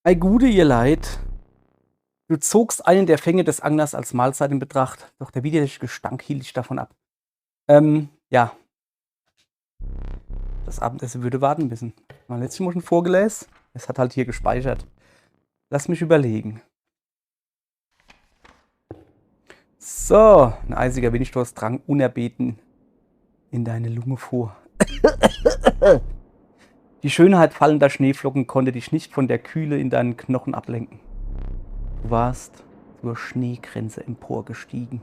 Ei Gude, ihr Leid, du zogst einen der Fänge des Anglers als Mahlzeit in Betracht, doch der widerliche Gestank hielt dich davon ab. Ja. Das Abendessen würde warten müssen. Mein letztes Mal schon vorgelesen. Es hat halt hier gespeichert. Lass mich überlegen. So, ein eisiger Windstoß drang unerbeten in deine Lunge vor. Die Schönheit fallender Schneeflocken konnte dich nicht von der Kühle in deinen Knochen ablenken. Du warst zur Schneegrenze emporgestiegen.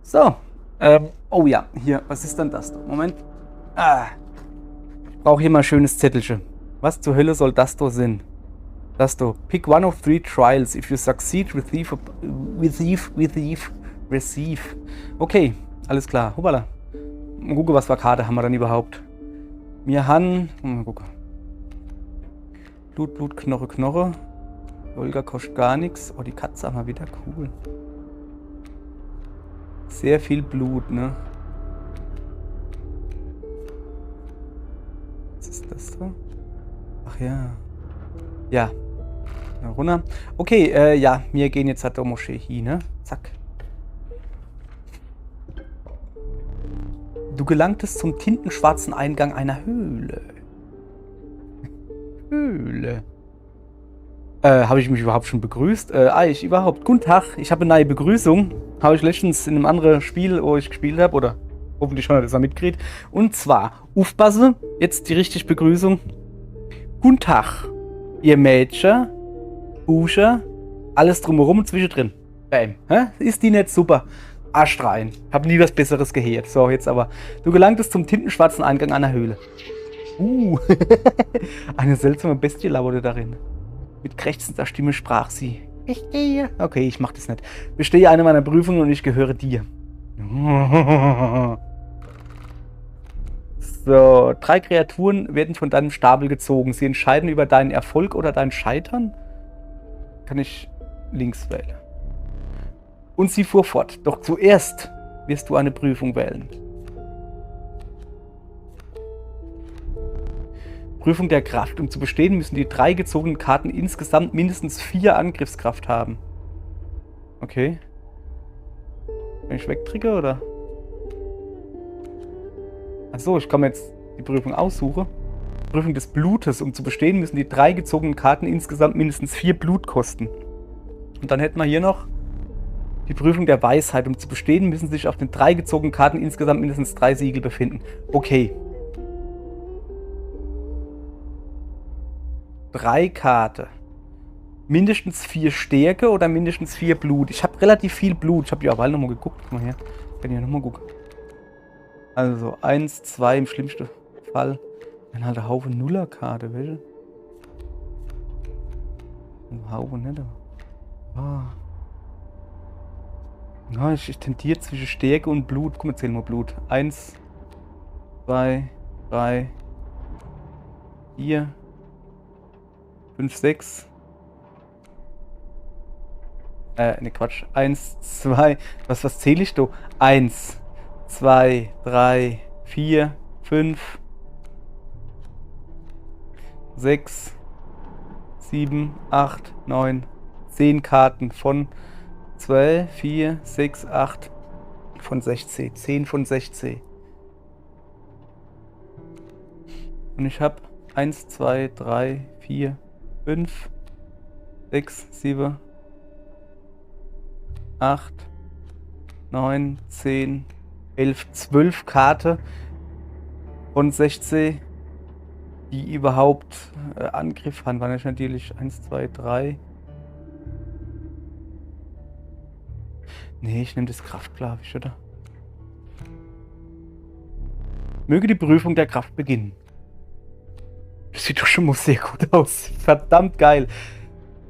So, oh ja, hier, was ist denn das? Moment. Ich brauche hier mal ein schönes Zettelchen. Was zur Hölle soll das da sein? Das da. Pick one of 3 trials. If you succeed, receive. Okay, alles klar. Hoppala. Mal gucken, was für Karte haben wir dann überhaupt. Wir haben. Mal gucken. Blut, Knoche. Olga kostet gar nichts. Oh, die Katze haben wir wieder. Cool. Sehr viel Blut, ne? Was ist das da? Ach ja. Ja. Na, runter. Okay, ja, wir gehen jetzt zur Moschee hin, ne? Zack. Du gelangtest zum tintenschwarzen Eingang einer Höhle. Habe ich mich überhaupt schon begrüßt? Guten Tag, ich habe eine neue Begrüßung. Habe ich letztens in einem anderen Spiel, wo ich gespielt habe, oder hoffentlich schon hat das mitgekriegt. Und zwar, aufpasse, jetzt die richtige Begrüßung. Guten Tag, ihr Mädchen, Buscher, alles drumherum und zwischendrin. Bam. Hä? Ist die nicht super? Arsch rein. Hab nie was Besseres gehört. So, jetzt aber. Du gelangtest zum tintenschwarzen Eingang einer Höhle. Eine seltsame Bestie lauerte darin. Mit krächzender Stimme sprach sie. Ich gehe. Okay, ich mach das nicht. Bestehe eine meiner Prüfungen und ich gehöre dir. So, 3 Kreaturen werden von deinem Stapel gezogen. Sie entscheiden über deinen Erfolg oder dein Scheitern. Kann ich links wählen. Und sie fuhr fort. Doch zuerst wirst du eine Prüfung wählen. Prüfung der Kraft. Um zu bestehen, müssen die 3 gezogenen Karten insgesamt mindestens 4 Angriffskraft haben. Okay. Kann ich wegtrigger, oder? Achso, ich kann mir jetzt die Prüfung aussuchen. Prüfung des Blutes. Um zu bestehen, müssen die 3 gezogenen Karten insgesamt mindestens 4 Blut kosten. Und dann hätten wir hier noch die Prüfung der Weisheit. Um zu bestehen, müssen sich auf den 3 gezogenen Karten insgesamt mindestens 3 Siegel befinden. Okay. 3 Karten. Mindestens 4 Stärke oder mindestens 4 Blut. Ich habe relativ viel Blut. Ich habe ja auch nochmal geguckt. Guck mal her. Ich kann hier nochmal gucken. Also 1, 2 im schlimmsten Fall. Dann halt ein Haufen Nuller-Karte, welche? Ein Haufen nicht, aber. Ja, ich tendiere zwischen Stärke und Blut. Guck mal, zählen wir Blut. 1, 2, 3, 4, 5, 6. Ne, Quatsch. 1, 2. Was zähle ich da? 1, 2, 3, 4, 5, 6, 7, 8, 9, 10 Karten von 12, 4, 6, 8 von 16. 10 von 16. Und ich habe 1, 2, 3, 4, 5, 6, 7, 8, 9, 10, 11, 12 Karten von 16, die überhaupt Angriff haben. Waren natürlich 1, 2, 3. Nee, ich nehme das Kraftklavisch, oder? Möge die Prüfung der Kraft beginnen. Das sieht doch schon mal sehr gut aus. Verdammt geil.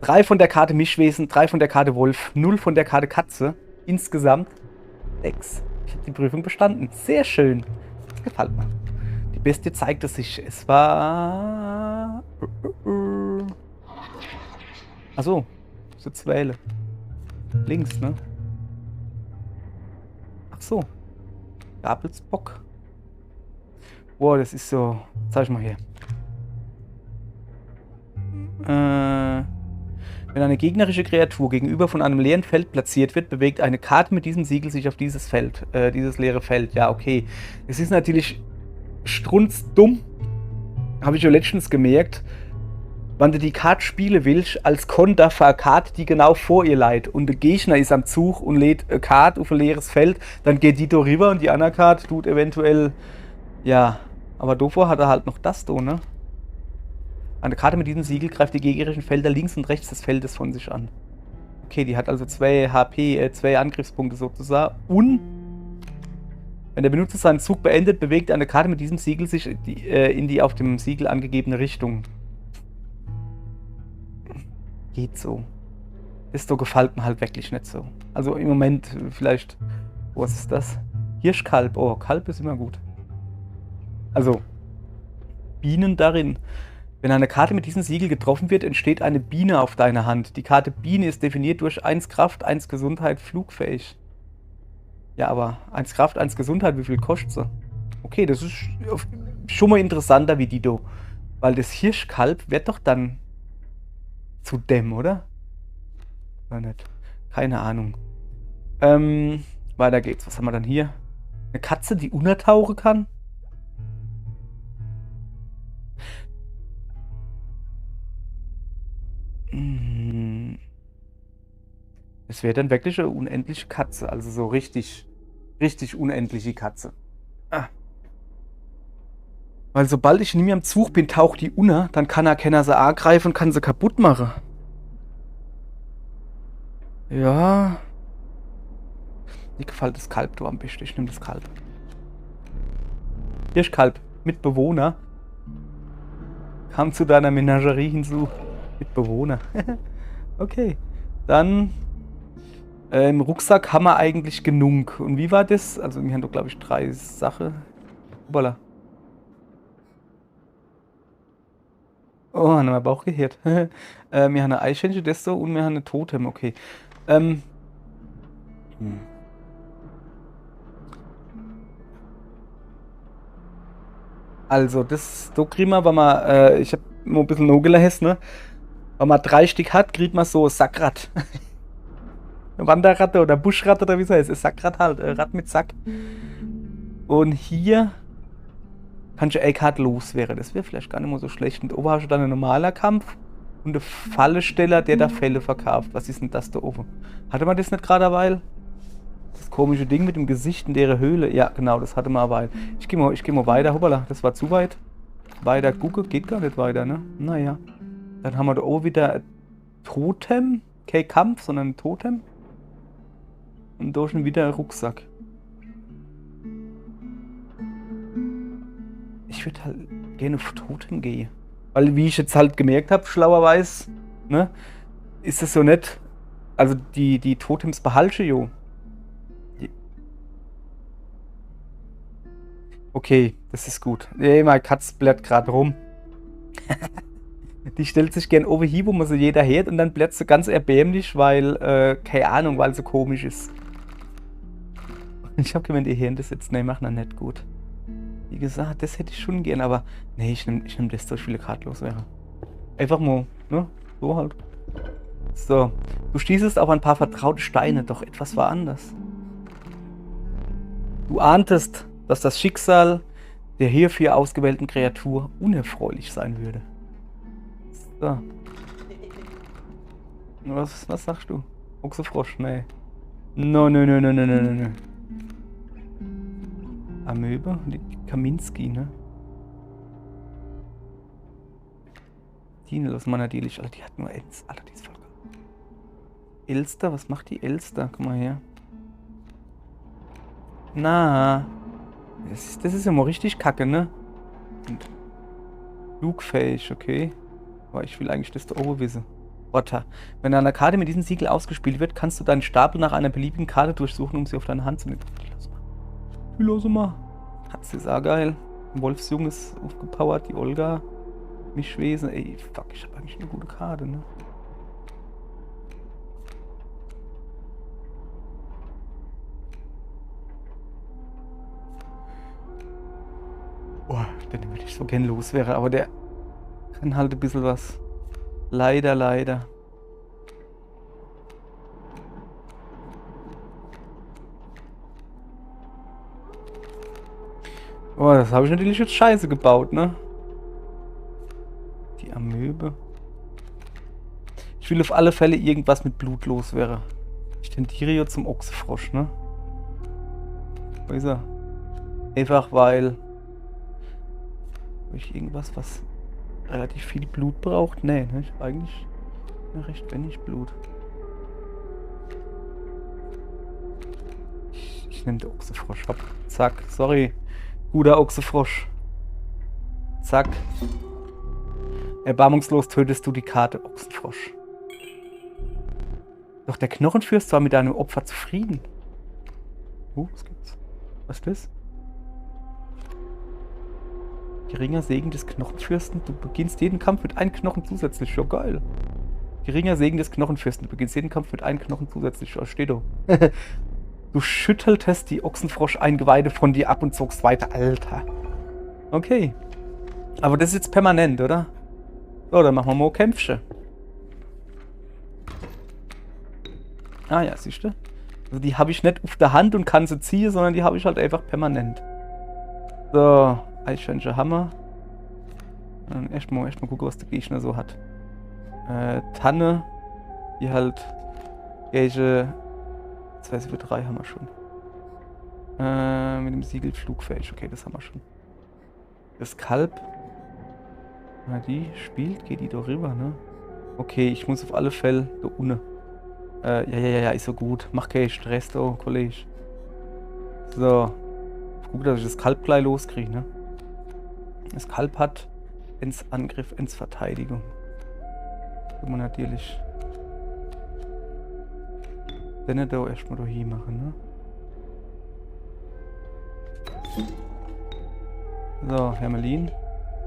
3 von der Karte Mischwesen, 3 von der Karte Wolf, 0 von der Karte Katze. Insgesamt 6. Ich habe die Prüfung bestanden. Sehr schön. Das gefällt mir. Die Bestie zeigte sich. Es war. Achso. Ich jetzt wähle. Links, ne? Ach so. Gabelsbock. Boah, das ist so. Zeig ich mal hier. Wenn eine gegnerische Kreatur gegenüber von einem leeren Feld platziert wird, bewegt eine Karte mit diesem Siegel sich auf dieses Feld. Dieses leere Feld. Ja, okay. Es ist natürlich strunzdumm. Habe ich ja letztens gemerkt. Wenn du die Karte spielen willst, als Konter für eine Karte, die genau vor ihr leiht. Und der Gegner ist am Zug und lädt eine Karte auf ein leeres Feld, dann geht die da rüber und die andere Karte tut eventuell. Ja, aber davor hat er halt noch das da, ne? Eine Karte mit diesem Siegel greift die gegnerischen Felder links und rechts des Feldes von sich an. Okay, die hat also 2 HP, 2 Angriffspunkte sozusagen. Und wenn der Benutzer seinen Zug beendet, bewegt eine Karte mit diesem Siegel sich in die auf dem Siegel angegebene Richtung. Geht so. Das so gefällt mir halt wirklich nicht so. Also im Moment vielleicht. Was ist das? Hirschkalb. Oh, Kalb ist immer gut. Also, Bienen darin. Wenn eine Karte mit diesem Siegel getroffen wird, entsteht eine Biene auf deiner Hand. Die Karte Biene ist definiert durch 1 Kraft, 1 Gesundheit, flugfähig. Ja, aber 1 Kraft, 1 Gesundheit, wie viel kostet sie? Okay, das ist schon mal interessanter wie Dido. Weil das Hirschkalb wird doch dann zu dem, oder? Oder nicht? Keine Ahnung. Weiter geht's. Was haben wir dann hier? Eine Katze, die untertauchen kann? Es wäre dann wirklich eine unendliche Katze. Also so richtig unendliche Katze. Ah. Weil sobald ich nicht mehr am Zug bin, taucht die unter, dann kann er sie angreifen und kann sie kaputt machen. Ja. Mir gefällt das Kalb da am besten. Ich nehme das Kalb. Hirschkalb mit Bewohner. Kam zu deiner Menagerie hinzu. Mit Bewohner. Okay. Dann im Rucksack haben wir eigentlich genug. Und wie war das? Also wir haben doch, glaube ich, 3 Sachen. Hoppala. Oh, haben wir Bauch gehört. Wir haben eine Eichhörnchen, das so, und wir haben eine Totem, okay. Also, das so kriegen wir, wenn man, ich hab nur ein bisschen Nogele ne? Wenn man 3 Stück hat, kriegt man so ein Sackrad. Eine Wanderratte oder Buschratte oder wie es heißt. Ein Sackrad halt, Rad mit Sack. Und hier kannst du Eckhart loswerden. Das wäre vielleicht gar nicht mehr so schlecht. Und oben hast du dann einen normaler Kampf und einen Fallesteller, der da Fälle verkauft. Was ist denn das da oben? Hatte man das nicht gerade eine Weile? Das komische Ding mit dem Gesicht in der Höhle. Ja, genau, das hatte man eine Weile. Ich geh mal weiter. Hoppala, das war zu weit. Weiter gucke, geht gar nicht weiter, ne? Naja. Dann haben wir da oben wieder ein Totem. Kein Kampf, sondern ein Totem. Und da schon wieder ein Rucksack. Ich würde halt gerne auf Totem gehen. Weil, wie ich jetzt halt gemerkt habe, schlauerweise, ne, ist das so nett. Also die Totems behalte jo. Okay, das ist gut. Ey, meine Katze blättert gerade rum. Die stellt sich gern oben hin, wo man sie jeder hört, und dann blättert sie ganz erbärmlich, weil, keine Ahnung, weil sie komisch ist. Ich hab gemeint, ihr hören das jetzt, ne, machen dann nicht gut. Wie gesagt, das hätte ich schon gern, aber nee, ich nehm das, so viele kartlos wäre. Einfach mal, ne? So halt. So. Du stießest auf ein paar vertraute Steine, doch etwas war anders. Du ahntest, dass das Schicksal der hierfür ausgewählten Kreatur unerfreulich sein würde. So. Was sagst du? Ochsefrosch? Nee. No. Amöbe? Die Kaminski, ne? Die aus meiner Delisch. Alter, die hat nur Elster. Alter, die ist voll geil. Elster? Was macht die Elster? Guck mal her. Na. Das ist ja mal richtig kacke, ne? Und flugfähig, okay. Aber ich will eigentlich das da oben wissen. Otter. Wenn eine Karte mit diesem Siegel ausgespielt wird, kannst du deinen Stapel nach einer beliebigen Karte durchsuchen, um sie auf deine Hand zu nehmen. Los mal. Das ist auch geil. Wolfsjung ist aufgepowert, die Olga. Mischwesen. Ey, fuck, ich habe eigentlich eine gute Karte, ne? Boah, den würde ich so gern loswerden, aber der kann halt ein bisschen was. Leider, leider. Oh, das habe ich natürlich jetzt scheiße gebaut, ne? Die Amöbe. Ich will auf alle Fälle irgendwas mit Blut los wäre. Ich tendiere hier zum Ochsefrosch, ne? Wo ist er? Einfach weil... Habe ich irgendwas, was relativ viel Blut braucht? Nee, ne? Ich hab eigentlich recht wenig Blut. Ich nehme den Ochsefrosch ab. Zack, sorry. Guter Ochsefrosch. Zack. Erbarmungslos tötest du die Karte Ochsenfrosch. Doch der Knochenfürst war mit deinem Opfer zufrieden. Was gibt's? Was ist das? Geringer Segen des Knochenfürsten. Du beginnst jeden Kampf mit einem Knochen zusätzlich. Ja, geil. Geringer Segen des Knochenfürsten. Du beginnst jeden Kampf mit einem Knochen zusätzlich. Ja, steht doch. Du schütteltest die Ochsenfrosch-Eingeweide von dir ab und zogst weiter. Alter. Okay. Aber das ist jetzt permanent, oder? So, dann machen wir mal Kämpfchen. Ah ja, siehst du? Also die habe ich nicht auf der Hand und kann sie ziehen, sondern die habe ich halt einfach permanent. So, Eichhörnchen Hammer. Erstmal gucken, was der Gegner so hat. Tanne, die halt welche 2 für 3 haben wir schon. Mit dem Siegel flugfähig, okay, das haben wir schon. Das Kalb. Na, die spielt, geht die da rüber, ne? Okay, ich muss auf alle Fälle da unten. Ja, ist so gut. Mach keinen Stress da, Kollege. So. Guck, dass ich das Kalb gleich loskriege, ne? Das Kalb hat ins Angriff, ins Verteidigung. Kann man natürlich dann da erstmal da hier machen, ne? So, Hermelin.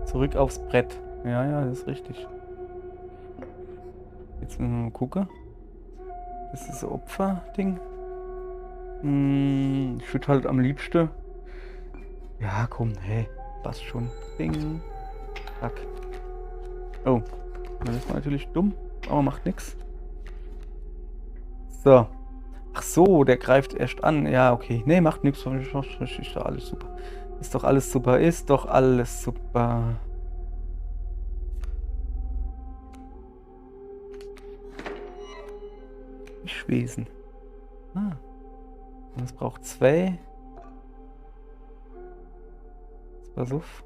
Zurück aufs Brett. Ja, das ist richtig. Jetzt müssen wir mal gucken. Das ist das Opfer-Ding. Ich würde halt am liebsten. Ja, komm, hey, passt schon. Bing. Zack. Oh, das war natürlich dumm, aber macht nichts. So. Ach so, der greift erst an. Ja, okay. Nee, macht nichts. Ist doch alles super. Ist doch alles super. Ist doch alles super. Fischwesen. Ah. Und es braucht 2. Pass auf.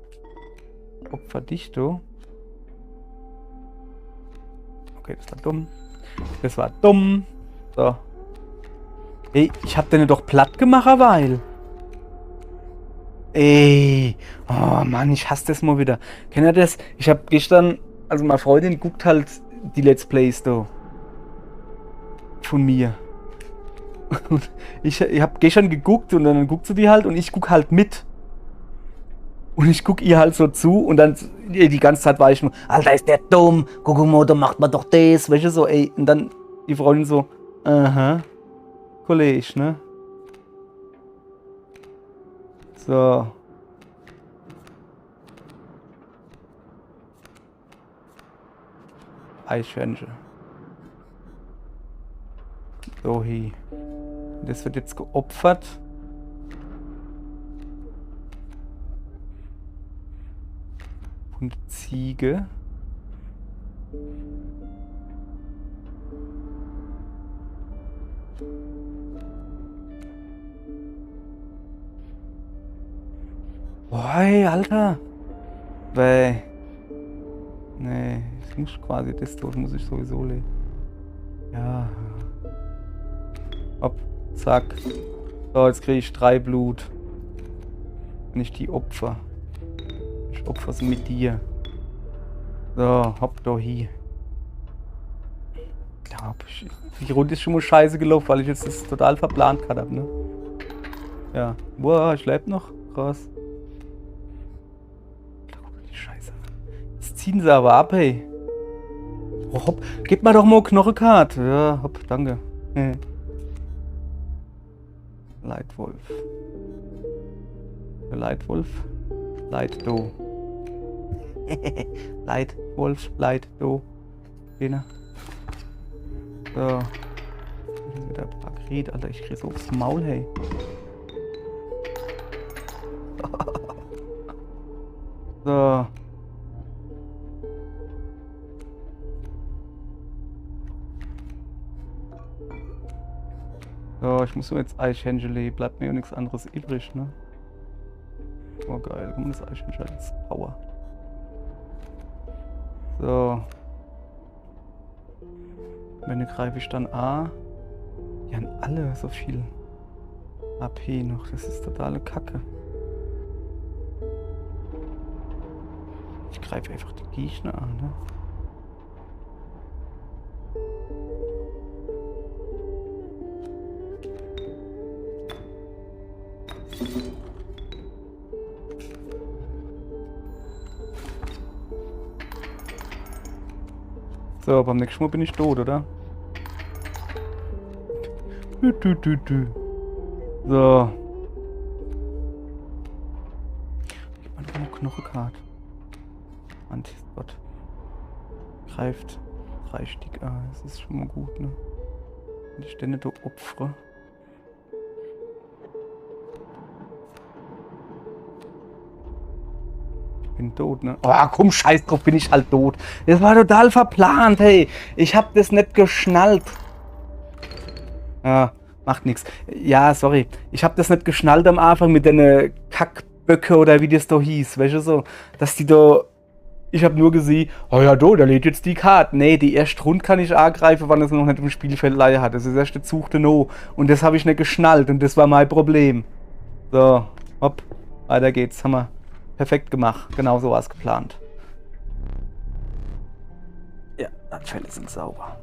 Opferdichtung. Okay, das war dumm. Das war dumm. So. Ey, ich hab den doch platt gemacht, weil. Ey. Oh Mann, ich hasse das mal wieder. Kennt ihr das? Ich hab gestern, also meine Freundin guckt halt die Let's Plays da. Von mir. Und ich hab gestern geguckt und dann guckt sie die halt und ich guck halt mit. Und ich guck ihr halt so zu und dann die ganze Zeit war ich nur, Alter, ist der dumm, guck mal, da macht man doch das, welche so, ey. Und dann die Freundin so, aha, Kollege, ne? So. Eichhörnchen. So, hier. Das wird jetzt geopfert. Und Ziege. Boah, ey, Alter. Nee, ich muss quasi das Tod muss ich sowieso legen. Ja. Hopp, zack. So, jetzt kriege ich 3 Blut. Wenn ich die opfer. Ich opfer sie mit dir. So, hopp, da hier. Ja, die Runde ist schon mal scheiße gelaufen, weil ich jetzt das total verplant gerade habe, ne? Ja. Boah, ich lebe noch. Krass. Die Scheiße. Jetzt ziehen sie aber ab, hey. Oh, hopp. Gib mir doch mal Knochenkart. Ja, hopp, danke. Leitwolf. Leitwolf. Leitdo. Leitwolf, Leitdo. Lena. So. Hier wieder Bagret, Alter. Ich krieg so aufs Maul, hey. So. So, ich muss so jetzt Eichhändle, bleibt mir ja nichts anderes übrig, ne? Oh geil, guck mal, das Eichhändle ist Power. So. Wenn greife ich dann A. Die haben alle so viel AP noch, das ist totale Kacke. Ich greife einfach die Gegner an, ne? So, beim nächsten Mal bin ich tot, oder? So. Gib mal noch eine Knochenkarte. Antispot. Greift 3 Stück. Ah, das ist schon mal gut, ne? Wenn ich denn nicht opfere. Bin tot, ne? Oh, komm, scheiß drauf, bin ich halt tot. Das war total verplant, hey. Ich hab das nicht geschnallt. Ja, macht nichts. Ja, sorry. Ich hab das nicht geschnallt am Anfang mit den Kackböcke oder wie das da hieß. Weißt du so? Dass die da... Ich hab nur gesehen, oh ja, der lädt jetzt die Karte. Nee, die erste Runde kann ich angreifen, wann es noch nicht im Spielfeld Leihe hat. Das ist erst der Zug der No. Und das habe ich nicht geschnallt und das war mein Problem. So, hopp, weiter geht's. Haben wir perfekt gemacht. Genau so war es geplant. Ja, die Fälle sind sauber.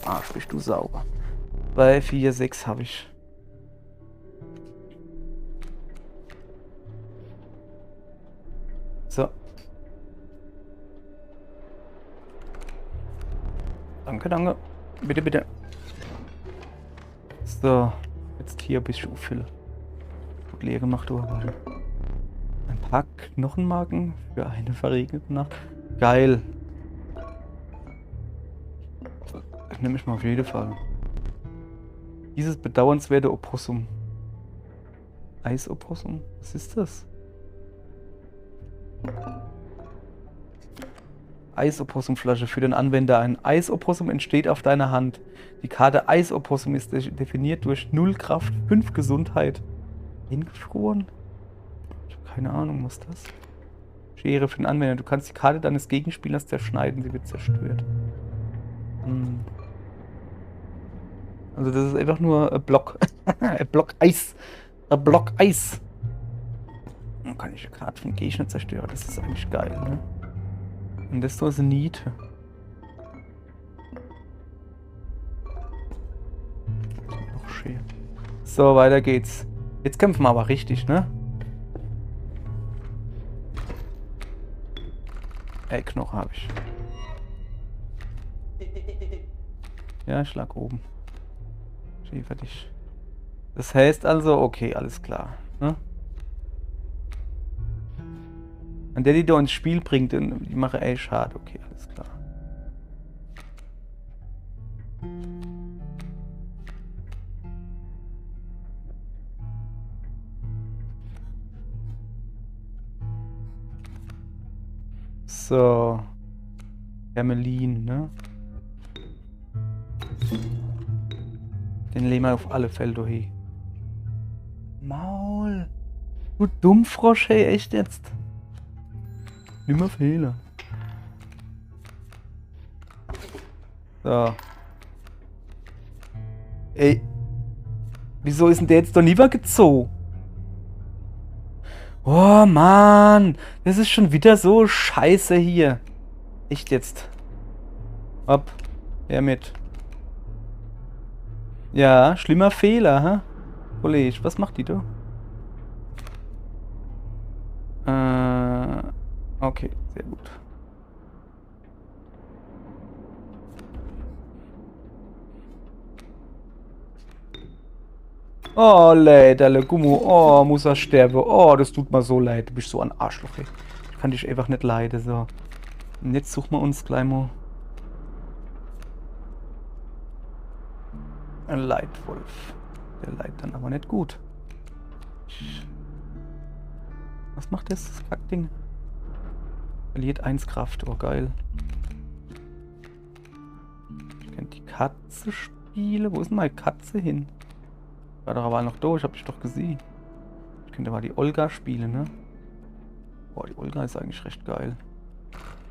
Arsch, bist du sauber. 2, 4, 6 habe ich. So. Danke, danke. Bitte, bitte. So. Jetzt hier ein bisschen auffüllen. Gut leer gemacht, aber. Ein paar Knochenmarken für eine verregnete Nacht. Geil. Das nehme ich mal auf jeden Fall. Dieses bedauernswerte Opossum. Eisopossum? Was ist das? Eisopossumflasche für den Anwender. Ein Eisopossum entsteht auf deiner Hand. Die Karte Eisopossum ist definiert durch 0 Kraft, 5 Gesundheit. Eingefroren? Ich habe keine Ahnung, was das? Schere für den Anwender. Du kannst die Karte deines Gegenspielers zerschneiden, sie wird zerstört. Also das ist einfach nur ein Block. Ein Block Eis. Ein Block Eis. Dann kann ich eine Karte von Gegner zerstören. Das ist eigentlich geil, ne? Und das ist eine Niete. Noch schön. So, weiter geht's. Jetzt kämpfen wir aber richtig, ne? Ey, Knochen habe ich. Ja, ich lag oben. Fertig. Das heißt also, okay, alles klar. Ne? Und der, die da ins Spiel bringt, die mache ey schade. Okay, alles klar. So. Hermelin, ne? Den legen wir auf alle Fälle hier. Maul. Du Dummfrosch, hey, echt jetzt? Nimmer Fehler. So. Ey. Wieso ist denn der jetzt doch nie gezogen? Oh Mann. Das ist schon wieder so scheiße hier. Echt jetzt. Hopp. Her mit. Ja, schlimmer Fehler, hä? Kollege, was macht die da? Okay, sehr gut. Oh, Leiterle, Gummo. Oh, muss er sterben. Oh, das tut mir so leid. Du bist so ein Arschloch, ey. Ich kann dich einfach nicht leiden, so. Und jetzt suchen wir uns gleich mal Ein Leitwolf. Der leitet dann aber nicht gut. Was macht das Kackding? Verliert 1 Kraft. Oh, geil. Ich kann die Katze spielen. Wo ist denn meine Katze hin? War doch aber noch da. Ich hab dich doch gesehen. Ich könnte mal die Olga spielen, ne? Boah, die Olga ist eigentlich recht geil.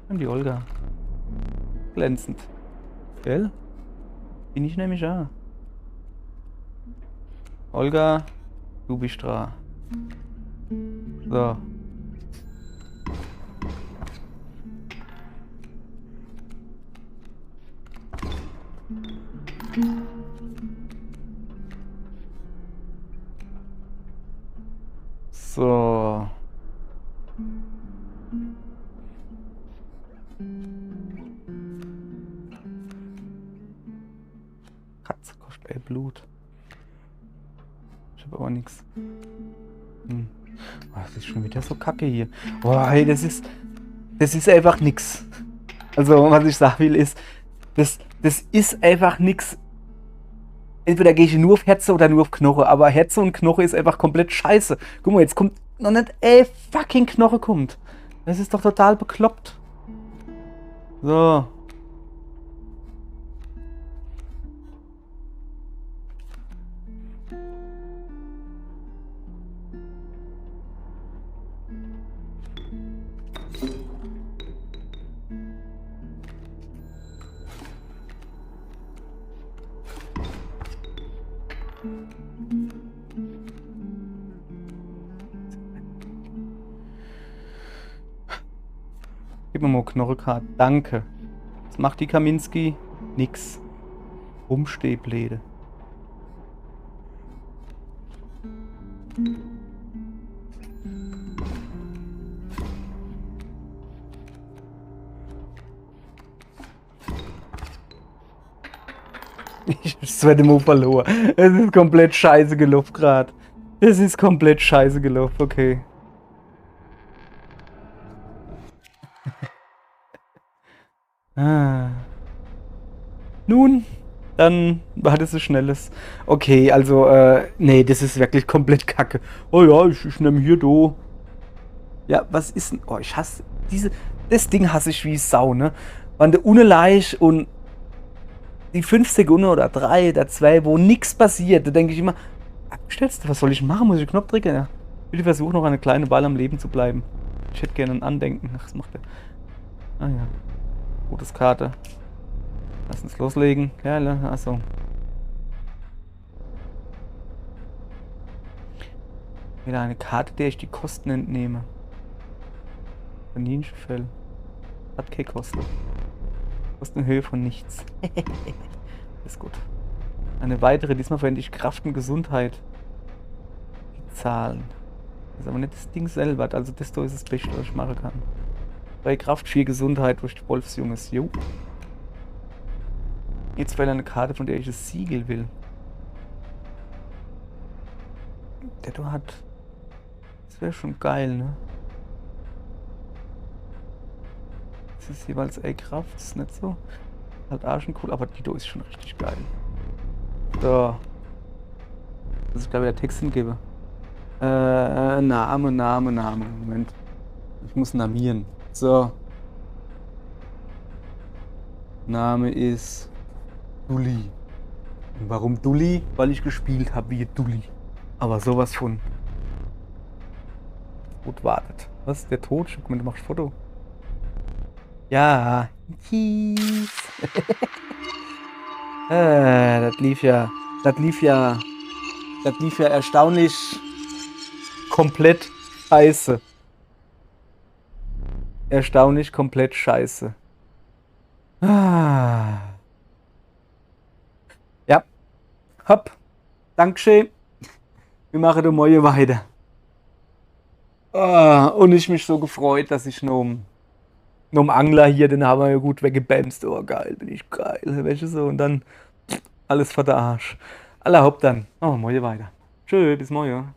Und die Olga. Glänzend. Gell? Bin ich nämlich auch. Olga, du bist dran. So. So. Katze kostet Blut. Ich habe aber nichts. Oh, das ist schon wieder so kacke hier. Boah, hey, das ist einfach nix. Also, was ich sagen will, ist, das ist einfach nix. Entweder gehe ich nur auf Herze oder nur auf Knoche, aber Herze und Knoche ist einfach komplett scheiße. Guck mal, jetzt kommt noch nicht, fucking Knoche kommt. Das ist doch total bekloppt. So. Gib mir mal Knorrekarte. Danke. Was macht die Kaminski? Nix. Rumstehbläde. Ich hab's zweite Mal verloren. Es ist komplett scheiße gelaufen gerade. Es ist komplett scheiße gelaufen, okay. Nun, dann war das so schnelles. Okay, also, nee, das ist wirklich komplett kacke. Oh ja, ich nehme hier do. Ja, was ist denn? Oh, ich hasse das Ding hasse ich wie Sau, ne? Wenn der Uneleich und die 5 Sekunden oder 3 oder 2, wo nichts passiert, da denke ich immer, abgestellst, was soll ich machen? Muss ich den Knopf drücken? Ja. Bitte versuche noch eine kleine Weile am Leben zu bleiben. Ich hätte gerne ein Andenken. Ach, was macht der? Ah ja. Gutes Karte. Lass uns loslegen. Ja, achso. Wieder eine Karte, der ich die Kosten entnehme. Kaninchenfell. Hat keine Kosten. Kosten in Höhe von nichts. Ist gut. Eine weitere, diesmal verwende ich Kraft und Gesundheit. Die Zahlen. Das ist aber nicht das Ding selber, also das da ist das Beste, was ich machen kann. Bei Kraft 4 Gesundheit durch die Wolfsjunges. Jo. Jetzt wähle eine Karte, von der ich das Siegel will. Der da hat. Das wäre schon geil, ne? Das ist jeweils Kraft, das ist nicht so. Halt Arschencool, aber die da ist schon richtig geil. So. Das ist, glaube ich, der Text hingebe. Name. Moment. Ich muss namieren. So. Name ist Dulli. Und warum Dulli? Weil ich gespielt habe wie Dulli. Aber sowas von. Gut, wartet. Was? Der Tod? Guck mal, du machst Foto. Ja. Das lief ja erstaunlich komplett scheiße. Erstaunlich komplett scheiße. Ja. Hopp. Dankeschön. Wir machen den Moje weiter. Und ich mich so gefreut, dass ich noch um Angler hier, den haben wir ja gut weggebämst. Oh geil, bin ich geil. Welche so? Und dann alles vor der Arsch. Aller Haupt dann. Oh, Moje weiter. Tschö, bis morgen.